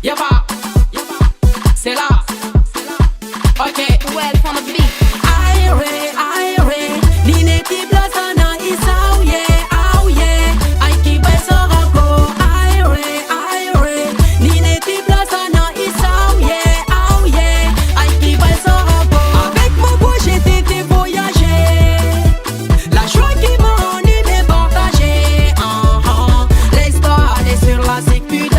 Yaba, c'est là. Ok. Well from the beat. Aire, nine ti plaza na isau ye, au ye. Ai ki beso rako. Aire, nine ti plaza na isau ye, au ye. Ai ki beso rako. Avec mon bois j'ai été voyager. La joie qui m'a animé partager. L'histoire est sur la sécurité.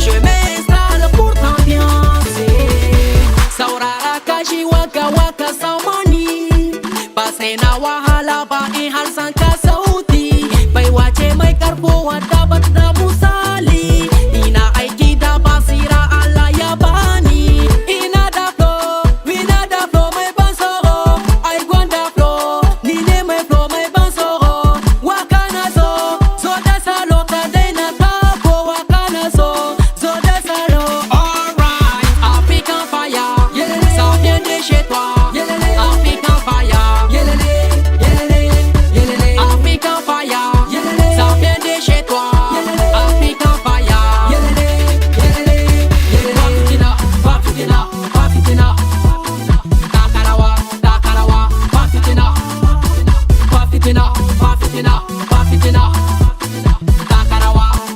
Je m'installe pour t'ambiancer. Saurara kashi waka waka saumani. Pasai na wahala ba in har san ka sauti. Bai wace mai karbo wata bata musali. Ina aiki da basira Allah ya bani. Ina da flow mai ban tsoro. Ai gwanda flow, ni ne mai flow mai ban tsoro. Waka na zo da salo ka daina tako. Waka na zo da salo. Alright, African fire, ça vient de chez toi. African fire, African fire, ça vient de chez toi. African fire. Pafitina, Takarawa, Pafitina,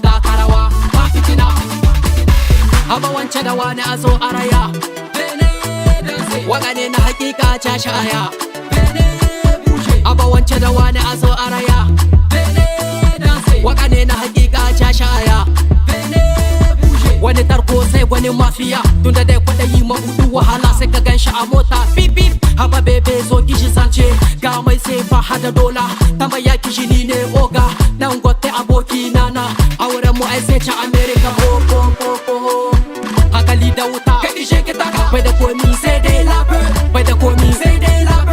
Takarawa, Pafitina. Haba wance da wani azo araya. Wagane na hakika cashe aya. Haba wance da wani azo araya. Wagane na hakika cashe aya. Wani tarko sai wani mafiya. Tunda dai kwaɗayi mabudu wahala sai ka ganshi a mota. Bip bip. Haba bebe zo kishi zance. Ga mai sai fa hada dola. Tambaya kishi ni ne oga. Dan gote aboki nana. Auren mu ai sai ta America. Ho. Hakali da wuta. Kai ishe ki taka. Bai da komi sai dai labe. Bai da komi sai dai labe.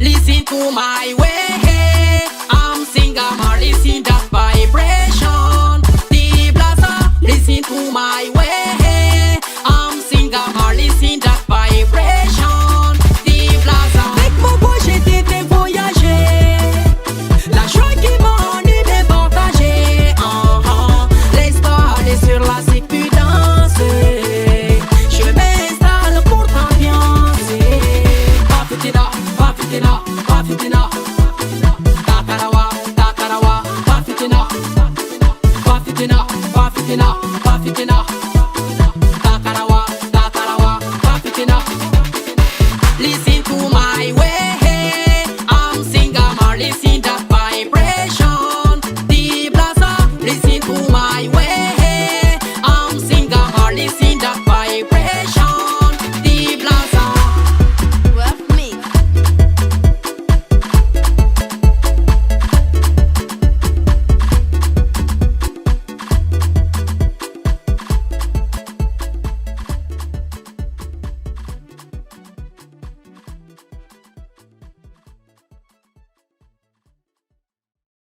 Listen to my way. I'm single, listen that vibration. The blazer, listen to my way. I'm single, listen that vibration. The blazer. Avec mon bois j'ai été voyager. La joie qui m'a animé partager. L'histoire est sur la sécurité. Je m'installe pour t'ambiancer. Pafitina. Takarawa, Pafitina. Takarawa, Pafitina. Listen to my way.